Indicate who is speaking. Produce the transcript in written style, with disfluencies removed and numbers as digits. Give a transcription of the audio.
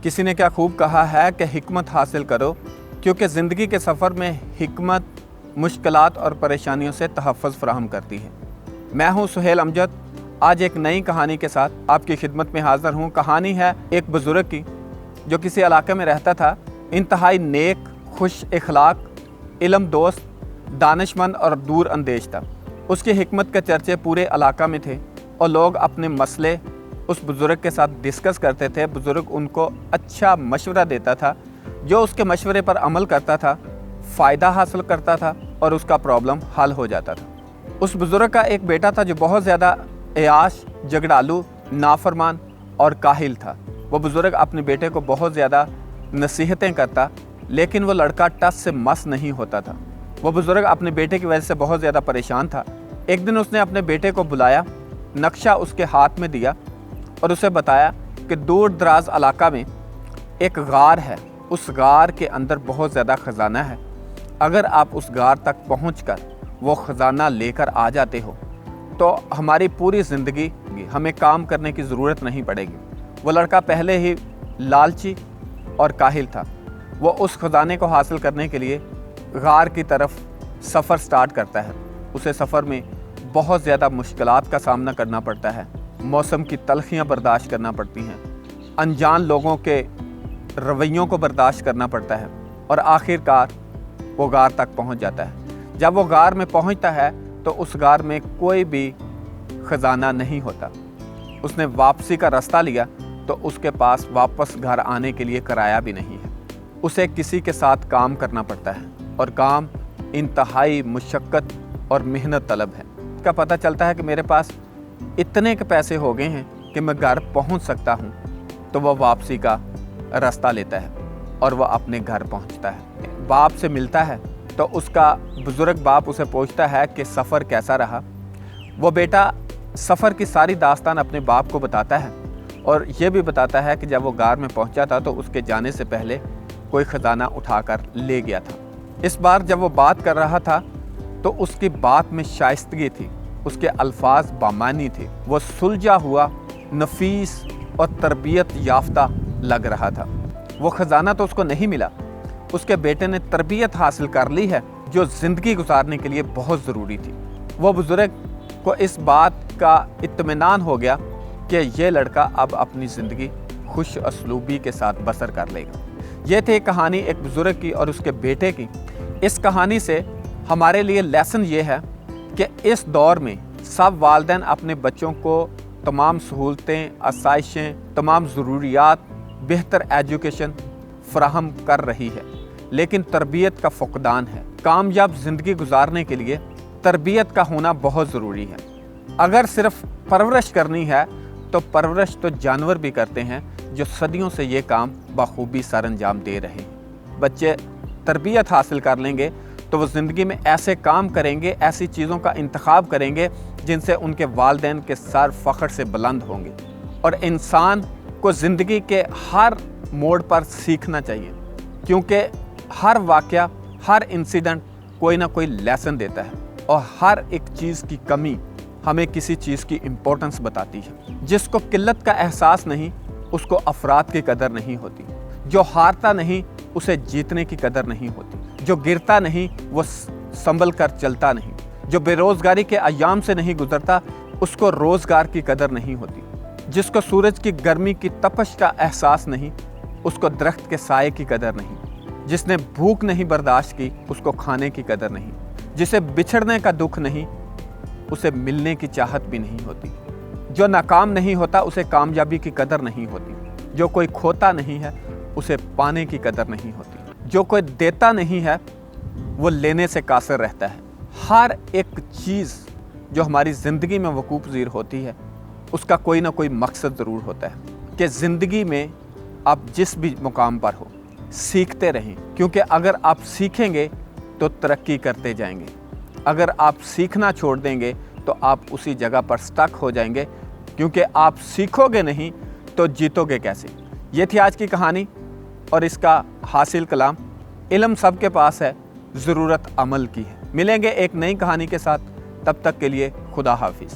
Speaker 1: किसी ने क्या खूब कहा है कि हिकमत हासिल करो, क्योंकि ज़िंदगी के सफ़र में हिकमत मुश्किलात और परेशानियों से तहफ़्फ़ुज़ फ़राहम करती है। मैं हूँ सुहेल अमजद, आज एक नई कहानी के साथ आपकी खिदमत में हाज़िर हूँ। कहानी है एक बुज़ुर्ग की जो किसी इलाके में रहता था। इंतहाई नेक, खुश इखलाक, इल्म दोस्त, दानिशमंद और दूर अंदेश था। उसकी हिकमत के चर्चे पूरे इलाका में थे और लोग अपने मसले उस बुज़ुर्ग के साथ डिस्कस करते थे। बुज़ुर्ग उनको अच्छा मशवरा देता था। जो उसके मशवरे पर अमल करता था फ़ायदा हासिल करता था और उसका प्रॉब्लम हल हो जाता था। उस बुज़ुर्ग का एक बेटा था जो बहुत ज़्यादा एयाश, झगड़ालू, नाफरमान और काहिल था। वो बुज़ुर्ग अपने बेटे को बहुत ज़्यादा नसीहतें करता, लेकिन वो लड़का टस से मस नहीं होता था। वो बुज़ुर्ग अपने बेटे की वजह से बहुत ज़्यादा परेशान था। एक दिन उसने अपने बेटे को बुलाया, नक्शा उसके हाथ में दिया और उसे बताया कि दूर दराज इलाका में एक गार है। उस गार के अंदर बहुत ज़्यादा ख़जाना है। अगर आप उस गार तक पहुंचकर वो ख़जाना लेकर आ जाते हो तो हमारी पूरी ज़िंदगी हमें काम करने की ज़रूरत नहीं पड़ेगी। वो लड़का पहले ही लालची और काहिल था। वो उस ख़जाने को हासिल करने के लिए गार की तरफ सफ़र स्टार्ट करता है। उसे सफ़र में बहुत ज़्यादा मुश्किलात का सामना करना पड़ता है। मौसम की तलखियाँ बर्दाश्त करना पड़ती हैं, अनजान लोगों के रवैयों को बर्दाश्त करना पड़ता है और आखिरकार वो गार तक पहुंच जाता है। जब वो गार में पहुंचता है तो उस गार में कोई भी ख़जाना नहीं होता। उसने वापसी का रास्ता लिया तो उसके पास वापस घर आने के लिए किराया भी नहीं है। उसे किसी के साथ काम करना पड़ता है और काम इंतहाई मुशक्क़त और मेहनत तलब है। इसका पता चलता है कि मेरे पास इतने के पैसे हो गए हैं कि मैं घर पहुंच सकता हूं, तो वह वापसी का रास्ता लेता है और वह अपने घर पहुंचता है। बाप से मिलता है तो उसका बुज़ुर्ग बाप उसे पूछता है कि सफ़र कैसा रहा। वो बेटा सफ़र की सारी दास्तान अपने बाप को बताता है और ये भी बताता है कि जब वो गार में पहुंचा था तो उसके जाने से पहले कोई ख़जाना उठाकर ले गया था। इस बार जब वो बात कर रहा था तो उसकी बात में शाइस्तगी थी, उसके अल्फाज बामानी थे। वो सुलझा हुआ, नफीस और तरबियत याफ्ता लग रहा था। वो ख़जाना तो उसको नहीं मिला, उसके बेटे ने तरबियत हासिल कर ली है जो ज़िंदगी गुजारने के लिए बहुत ज़रूरी थी। वो बुज़ुर्ग को इस बात का इत्मीनान हो गया कि ये लड़का अब अपनी ज़िंदगी खुश असलूबी के साथ बसर कर लेगा। ये थी कहानी एक बुज़ुर्ग की और उसके बेटे की। इस कहानी से हमारे लिए लेसन ये है कि इस दौर में सब वालिदैन अपने बच्चों को तमाम सहूलतें, आसाइशें, तमाम ज़रूरियात, बेहतर एजुकेशन फ़राहम कर रही है, लेकिन तरबियत का फ़ुक़दान है। कामयाब ज़िंदगी गुजारने के लिए तरबियत का होना बहुत ज़रूरी है। अगर सिर्फ़ परवरिश करनी है तो परवरिश तो जानवर भी करते हैं जो सदियों से ये काम बखूबी सर अंजाम दे रहे हैं। बच्चे तरबियत हासिल कर लेंगे तो वो ज़िंदगी में ऐसे काम करेंगे, ऐसी चीज़ों का इंतखाब करेंगे जिनसे उनके वालिदैन के सर फ़ख्र से बुलंद होंगे। और इंसान को ज़िंदगी के हर मोड़ पर सीखना चाहिए, क्योंकि हर वाक़या, हर इंसिडेंट कोई ना कोई लेसन देता है और हर एक चीज़ की कमी हमें किसी चीज़ की इम्पोर्टेंस बताती है। जिसको किल्लत का एहसास नहीं, उसको अफराद की कदर नहीं होती। जो हारता नहीं, उसे जीतने की कदर नहीं होती। जो गिरता नहीं, वो संभल कर चलता नहीं। जो बेरोज़गारी के अयाम से नहीं गुजरता, उसको रोज़गार की कदर नहीं होती। जिसको सूरज की गर्मी की तपश का एहसास नहीं, उसको दरख्त के साए की कदर नहीं। जिसने भूख नहीं बर्दाश्त की, उसको खाने की कदर नहीं। जिसे बिछड़ने का दुख नहीं, उसे मिलने की चाहत भी नहीं होती। जो नाकाम नहीं होता, उसे कामयाबी की कदर नहीं होती। जो कोई खोता नहीं है, उसे पाने की कदर नहीं होती। जो कोई देता नहीं है, वो लेने से कासिर रहता है। हर एक चीज़ जो हमारी ज़िंदगी में वकूफ़ पज़ीर होती है, उसका कोई ना कोई मकसद ज़रूर होता है कि ज़िंदगी में आप जिस भी मुकाम पर हो, सीखते रहें। क्योंकि अगर आप सीखेंगे तो तरक्की करते जाएंगे। अगर आप सीखना छोड़ देंगे तो आप उसी जगह पर स्टक हो जाएंगे, क्योंकि आप सीखोगे नहीं तो जीतोगे कैसे। ये थी आज की कहानी और इसका हासिल कलाम। इल्म सबके पास है, ज़रूरत अमल की है। मिलेंगे एक नई कहानी के साथ, तब तक के लिए खुदा हाफिज़।